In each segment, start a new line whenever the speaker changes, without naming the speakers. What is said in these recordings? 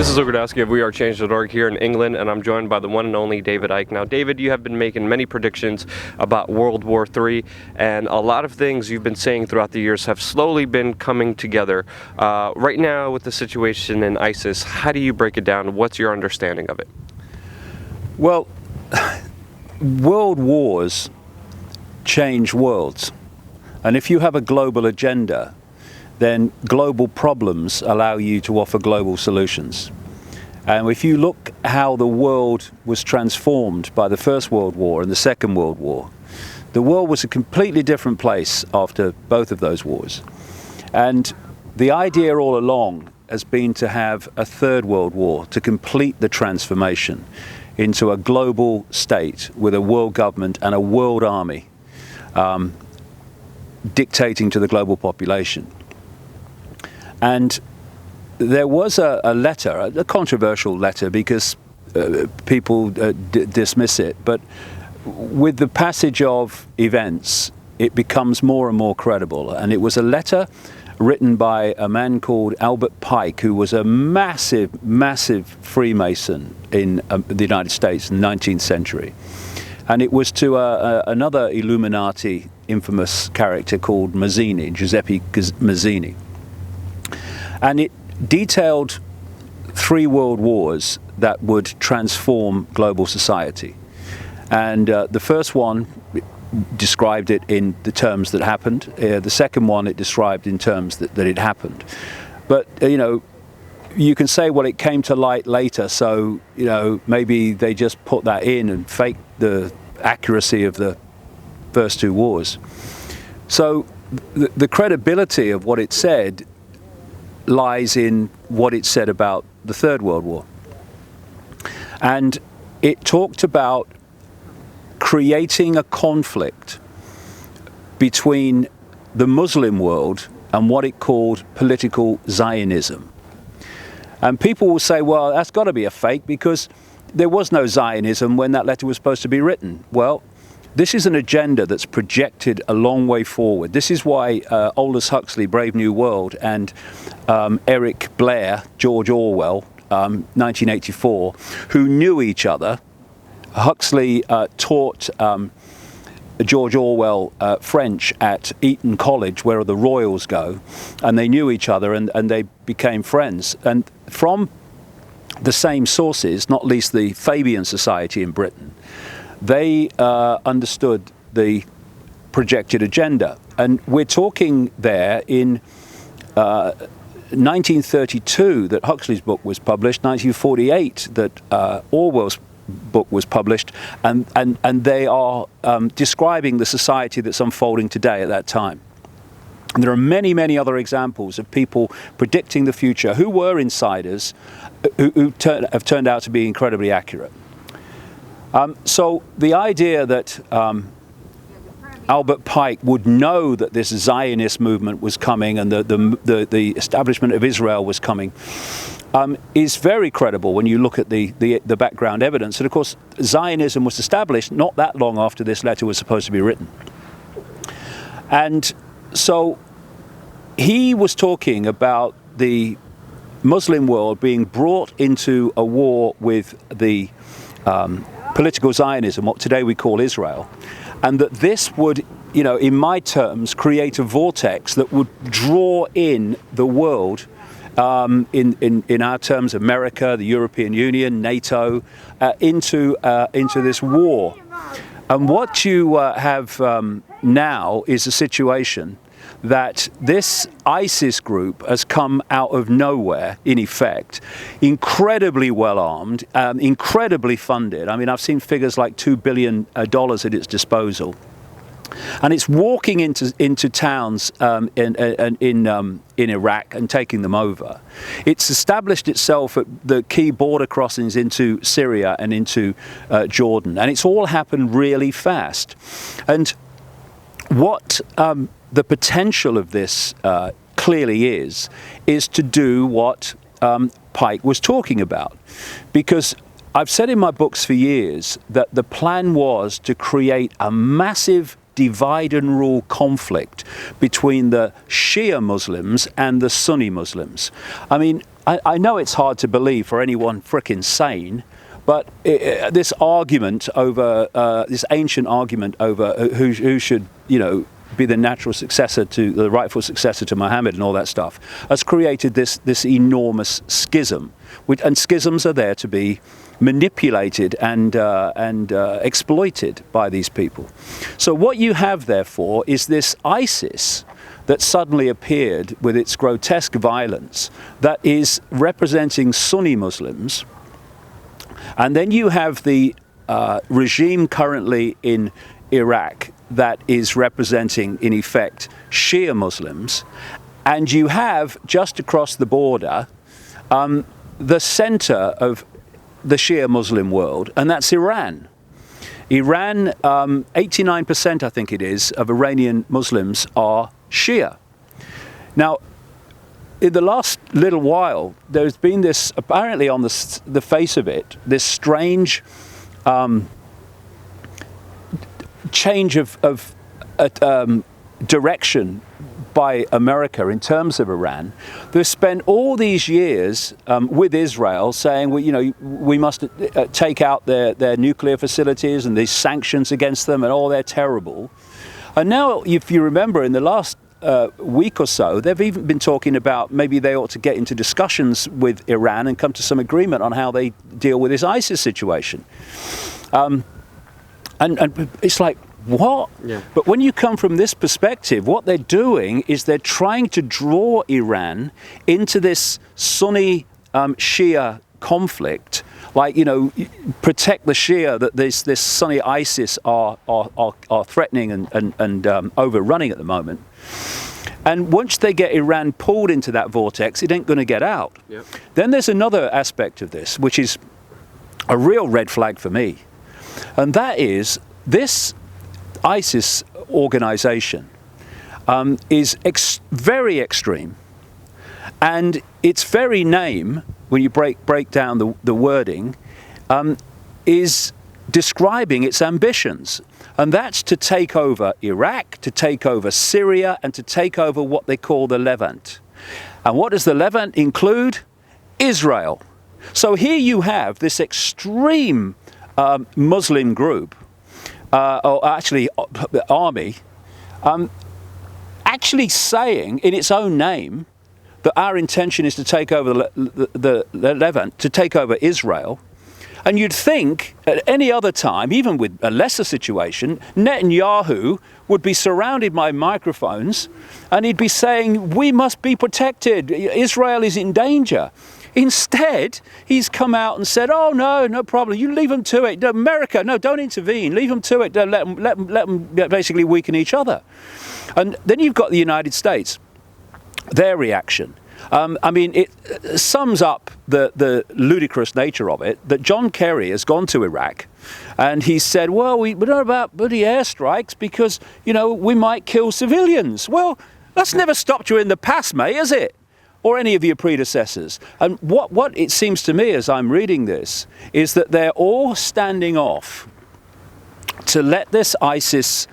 This is Luke Rudkowski of WeAreChange.org here in England, and I'm joined by the one and only David Icke. Now, David, you have been making many predictions about World War III, and a lot of things you've been saying throughout the years have slowly been coming together. Right now, with the situation in ISIS, how do you break it down? What's your understanding of it?
Well, world wars change worlds, and if you have a global agenda, then global problems allow you to offer global solutions. And if you look how the world was transformed by the First World War and the Second World War, the world was a completely different place after both of those wars. And the idea all along has been to have a Third World War to complete the transformation into a global state with a world government and a world army dictating to the global population. And there was a letter, a controversial letter, because people dismiss it, but with the passage of events, it becomes more and more credible. And it was a letter written by a man called Albert Pike, who was a massive, massive Freemason in the United States in the 19th century. And it was to another Illuminati infamous character called Mazzini, Giuseppe Mazzini. And it detailed 3 world wars that would transform global society. And the first one described it in the terms that happened. The second one it described in terms that it happened. But, you know, you can say, well, it came to light later, so, you know, maybe they just put that in and faked the accuracy of the first 2 wars. So the credibility of what it said lies in what it said about the Third World War. And it talked about creating a conflict between the Muslim world and what it called political Zionism. And people will say, well, that's got to be a fake because there was no Zionism when that letter was supposed to be written. Well, this is an agenda that's projected a long way forward. This is why Aldous Huxley, Brave New World, and Eric Blair, George Orwell, 1984, who knew each other. Huxley taught George Orwell French at Eton College, where the royals go, and they knew each other and they became friends. And from the same sources, not least the Fabian Society in Britain, they understood the projected agenda. And we're talking there in 1932 that Huxley's book was published, 1948 that Orwell's book was published, and they are describing the society that's unfolding today at that time. And there are many, many other examples of people predicting the future who were insiders who have turned out to be incredibly accurate. So the idea that Albert Pike would know that this Zionist movement was coming and the establishment of Israel was coming is very credible when you look at the background evidence. And of course, Zionism was established not that long after this letter was supposed to be written. And so he was talking about the Muslim world being brought into a war with the political Zionism, what today we call Israel, and that this would, you know, in my terms, create a vortex that would draw in the world, in our terms, America, the European Union, NATO, into this war. And what you have now is a situation that this ISIS group has come out of nowhere, in effect, incredibly well armed, incredibly funded. I mean, I've seen figures like $2 billion at its disposal. And it's walking into towns in Iraq and taking them over. It's established itself at the key border crossings into Syria and into Jordan. And it's all happened really fast. And what the potential of this clearly is to do what Pike was talking about. Because I've said in my books for years that the plan was to create a massive divide and rule conflict between the Shia Muslims and the Sunni Muslims. I mean, I know it's hard to believe for anyone frickin' sane, but this argument over, this ancient argument over who should, be the natural successor the rightful successor to Muhammad and all that stuff, has created this enormous schism. And schisms are there to be manipulated and exploited by these people. So what you have, therefore, is this ISIS that suddenly appeared with its grotesque violence that is representing Sunni Muslims. And then you have the regime currently in Iraq that is representing, in effect, Shia Muslims. And you have, just across the border, the center of the Shia Muslim world, and that's Iran. Iran, 89%, I think it is, of Iranian Muslims are Shia. Now, in the last little while, there's been this, apparently on the face of it, this strange change of direction by America in terms of Iran. They've spent all these years with Israel saying, well, we must take out their nuclear facilities and these sanctions against them and all, they're terrible. And now, if you remember, in the last week or so, they've even been talking about maybe they ought to get into discussions with Iran and come to some agreement on how they deal with this ISIS situation. And it's like, what? Yeah. But when you come from this perspective, what they're doing is they're trying to draw Iran into this Sunni Shia conflict, like, protect the Shia that this Sunni ISIS are threatening and overrunning at the moment. And once they get Iran pulled into that vortex, it ain't going to get out. Yep. Then there's another aspect of this, which is a real red flag for me. And that is this ISIS organization is very extreme. And its very name, when you break down the wording, is describing its ambitions. And that's to take over Iraq, to take over Syria, and to take over what they call the Levant. And what does the Levant include? Israel. So here you have this extreme Muslim group, or actually army, actually saying in its own name that our intention is to take over the Levant, to take over Israel. And you'd think at any other time, even with a lesser situation, Netanyahu would be surrounded by microphones and he'd be saying, we must be protected, Israel is in danger. Instead, he's come out and said, oh, no problem, you leave them to it. America, no, don't intervene, leave them to it, let them basically weaken each other. And then you've got the United States, their reaction. It sums up the ludicrous nature of it, that John Kerry has gone to Iraq and he said, well, we don't know about bloody airstrikes because, we might kill civilians. Well, that's never stopped you in the past, mate, has it? Or any of your predecessors. And what it seems to me as I'm reading this is that they're all standing off to let this ISIS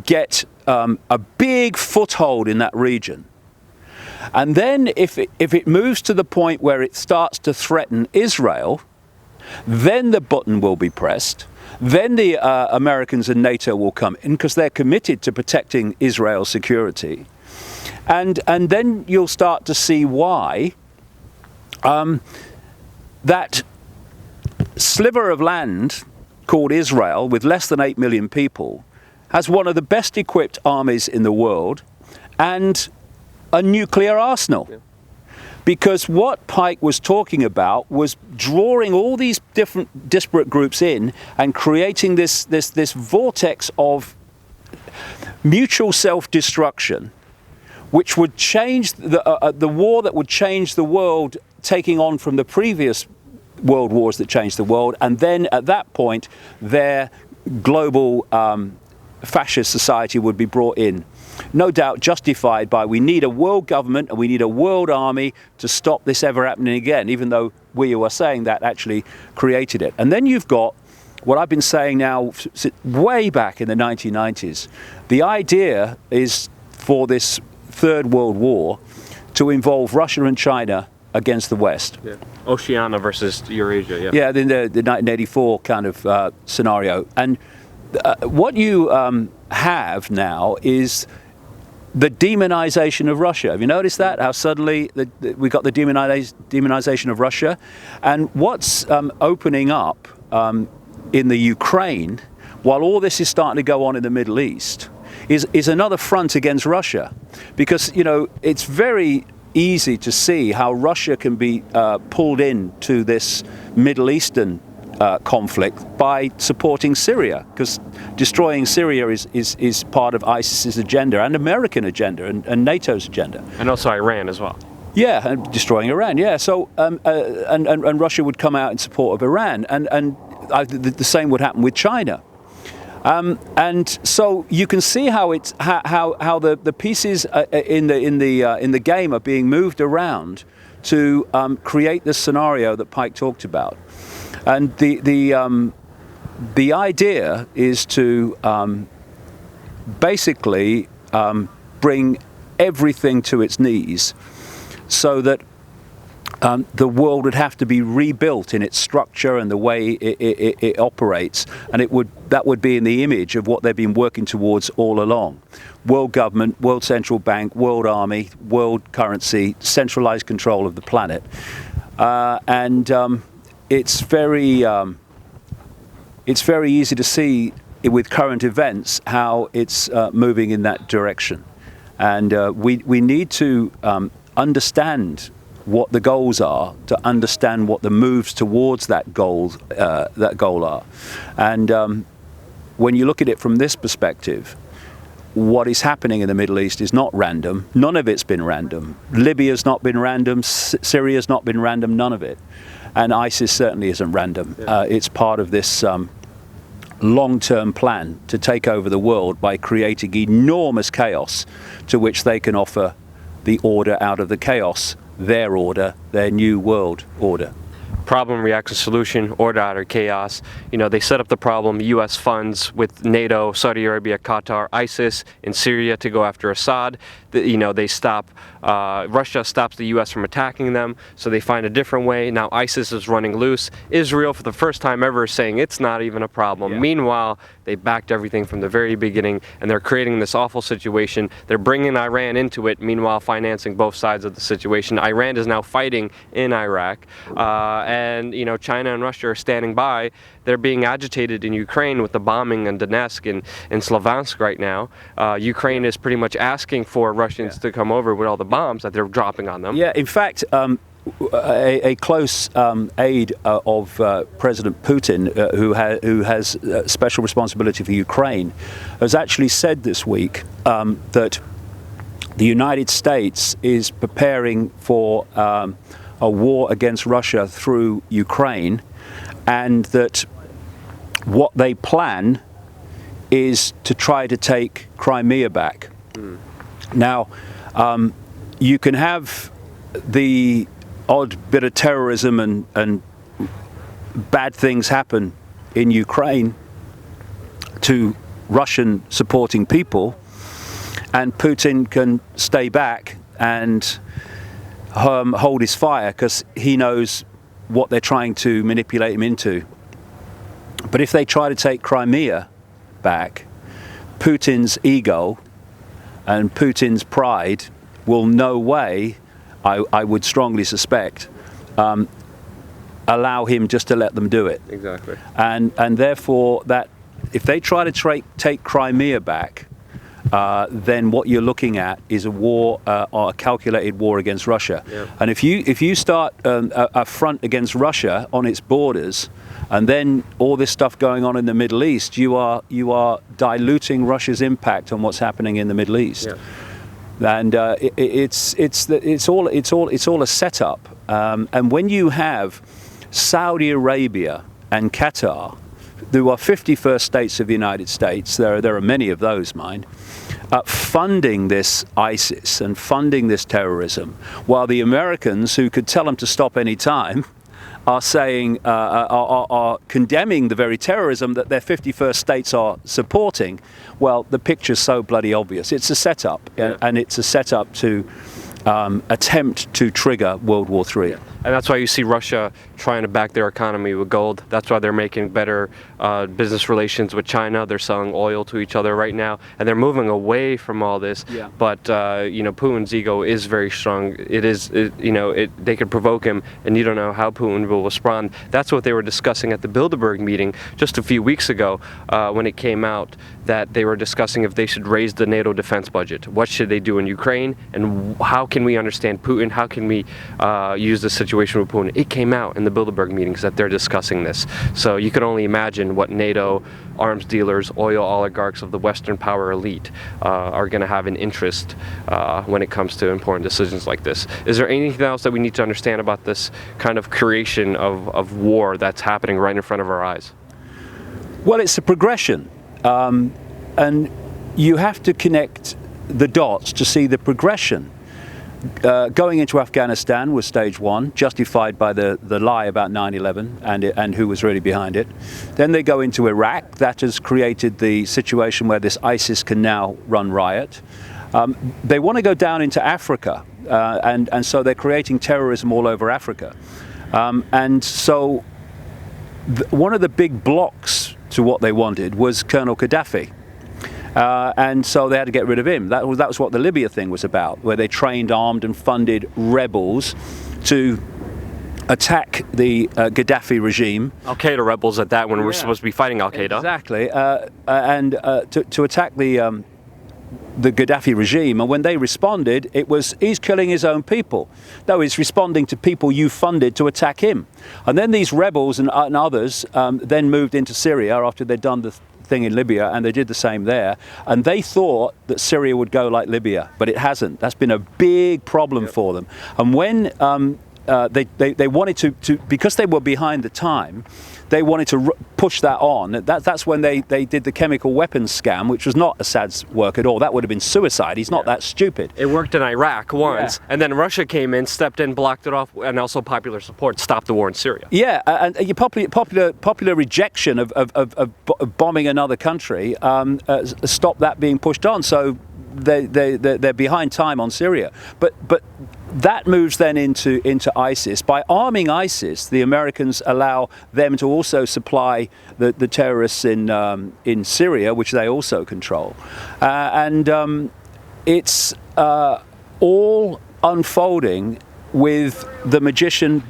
get a big foothold in that region. And then if it moves to the point where it starts to threaten Israel, then the button will be pressed. Then the Americans and NATO will come in because they're committed to protecting Israel's security. And then you'll start to see why that sliver of land called Israel, with less than 8 million people, has one of the best equipped armies in the world and a nuclear arsenal. Yeah. Because what Pike was talking about was drawing all these different disparate groups in and creating this vortex of mutual self-destruction, which would change the war that would change the world, taking on from the previous world wars that changed the world, and then at that point their global fascist society would be brought in. No doubt justified by, we need a world government and we need a world army to stop this ever happening again, even though we who are saying that actually created it. And then you've got what I've been saying now way back in the 1990s. The idea is for this Third World War to involve Russia and China against the West.
Yeah. Oceania versus Eurasia. Yeah.
Yeah, the 1984 kind of scenario. And what you have now is the demonization of Russia. Have you noticed that? How suddenly we got the demonization of Russia? And what's opening up in the Ukraine, while all this is starting to go on in the Middle East, is another front against Russia. Because, you know, it's very easy to see how Russia can be pulled into this Middle Eastern conflict by supporting Syria, because destroying Syria is part of ISIS's agenda and American agenda and NATO's agenda.
And also Iran as well.
Yeah, and destroying Iran. Yeah, so and Russia would come out in support of Iran, and the same would happen with China. And so you can see how it's how the pieces in the game are being moved around to create the scenario that Pike talked about. And the idea is to basically bring everything to its knees, so that the world would have to be rebuilt in its structure and the way it operates, and that would be in the image of what they've been working towards all along: world government, world central bank, world army, world currency, centralized control of the planet. It's very easy to see with current events how it's moving in that direction, and we need to understand what the goals are, to understand what the moves towards that goal are. And when you look at it from this perspective, what is happening in the Middle East is not random. None of it's been random. Libya's not been random. Syria's not been random. None of it. And ISIS certainly isn't random. It's part of this long-term plan to take over the world by creating enormous chaos, to which they can offer the order out of the chaos, their order, their new world order.
Problem, reaction, solution, order out of chaos. You know, they set up the problem, U.S. funds with NATO, Saudi Arabia, Qatar, ISIS in Syria to go after Assad. You know, they stop, Russia stops the U.S. from attacking them, so they find a different way. Now ISIS is running loose. Israel, for the first time ever, is saying it's not even a problem. Yeah. Meanwhile, they backed everything from the very beginning, and they're creating this awful situation. They're bringing Iran into it, meanwhile financing both sides of the situation. Iran is now fighting in Iraq, and you know, China and Russia are standing by. They're being agitated in Ukraine with the bombing in Donetsk and Slavansk right now. Ukraine is pretty much asking for Russians to come over with all the bombs that they're dropping on them.
Yeah, in fact, a close aide of President Putin, who has special responsibility for Ukraine, has actually said this week that the United States is preparing for a war against Russia through Ukraine, and that what they plan is to try to take Crimea back. Now, you can have the odd bit of terrorism and bad things happen in Ukraine to Russian supporting people, and Putin can stay back and hold his fire because he knows what they're trying to manipulate him into. But if they try to take Crimea back, Putin's ego and Putin's pride will no way, I would strongly suspect, allow him just to let them do it.
Exactly.
And therefore, that if they try to take Crimea back, then what you're looking at is a war, or a calculated war against Russia.
Yeah.
And if you start a front against Russia on its borders, and then all this stuff going on in the Middle East, you are diluting Russia's impact on what's happening in the Middle East. Yeah. And it's all a setup. And when you have Saudi Arabia and Qatar, who are 51st states of the United States, there are many of those, mind, funding this ISIS and funding this terrorism, while the Americans, who could tell them to stop any time, are saying, are condemning the very terrorism that their 51st states are supporting. Well, the picture's so bloody obvious. It's a setup, and it's a setup to attempt to trigger World War III.
And that's why you see Russia trying to back their economy with gold. That's why they're making better business relations with China. They're selling oil to each other right now, and they're moving away from all this.
Yeah.
But Putin's ego is very strong. They could provoke him, and you don't know how Putin will respond. That's what they were discussing at the Bilderberg meeting just a few weeks ago, when it came out that they were discussing if they should raise the NATO defense budget. What should they do in Ukraine, and how can we understand Putin? How can we use the situation with Putin? It came out in the Bilderberg meetings that they're discussing this. So you can only imagine what NATO arms dealers, oil oligarchs of the Western power elite are going to have an interest when it comes to important decisions like this. Is there anything else that we need to understand about this kind of creation of war that's happening right in front of our eyes?
Well, it's a progression, and you have to connect the dots to see the progression. Going into Afghanistan was stage one, justified by the lie about 9/11 and who was really behind it. Then they go into Iraq. That has created the situation where this ISIS can now run riot. They want to go down into Africa, and so they're creating terrorism all over Africa. And so one of the big blocks to what they wanted was Colonel Gaddafi. And so they had to get rid of him. That was what the Libya thing was about, where they trained, armed and funded rebels to attack the Gaddafi regime.
Al-Qaeda rebels at that, when we're supposed to be fighting Al-Qaeda.
Exactly, and to attack the Gaddafi regime. And when they responded, it was, he's killing his own people. No, he's responding to people you funded to attack him. And then these rebels and others then moved into Syria after they'd done the thing in Libya, and they did the same there, and they thought that Syria would go like Libya, but it hasn't. That's been a big problem for them. And when they wanted to, because they were behind the time, they wanted to push that on. That's when they did the chemical weapons scam, which was not Assad's work at all. That would have been suicide. He's not that stupid.
It worked in Iraq once, and then Russia came in, stepped in, blocked it off, and also popular support stopped the war in Syria.
Yeah, and your popular rejection of bombing another country stopped that being pushed on. So they're behind time on Syria. But that moves then into ISIS. By arming ISIS, the Americans allow them to also supply the terrorists in Syria, which they also control. It's all unfolding with the magician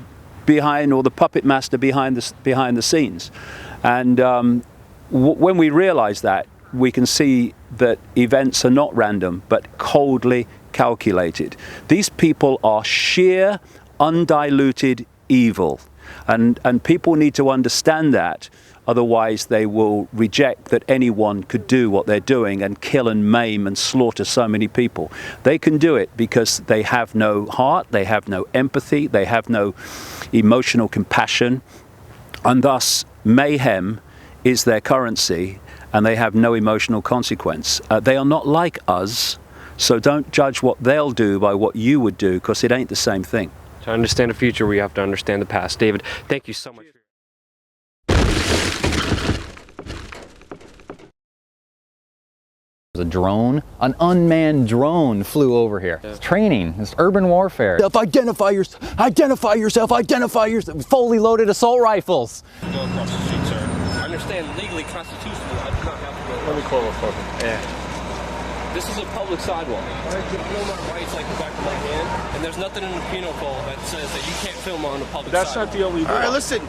behind, or the puppet master behind the scenes. And when we realize that, we can see that events are not random, but coldly calculated. These people are sheer, undiluted evil. And people need to understand that. Otherwise, they will reject that anyone could do what they're doing and kill and maim and slaughter so many people. They can do it because they have no heart, they have no empathy, they have no emotional compassion, and thus mayhem is their currency, and they have no emotional consequence. They are not like us, so don't judge what they'll do by what you would do, because it ain't the same thing.
To understand the future, we have to understand the past. David, thank you so much.
A drone, an unmanned drone flew over here. It's training, it's urban warfare. Identify yourself, fully loaded assault rifles.
Go across the street, sir. I understand legally, constitutionally, I do not have to go. Let me call a photo. Yeah. This is a public sidewalk. I can film my rights like the back of my hand, and there's nothing in the penal code that says that you can't film on a public sidewalk. That's not the only law. All right, listen.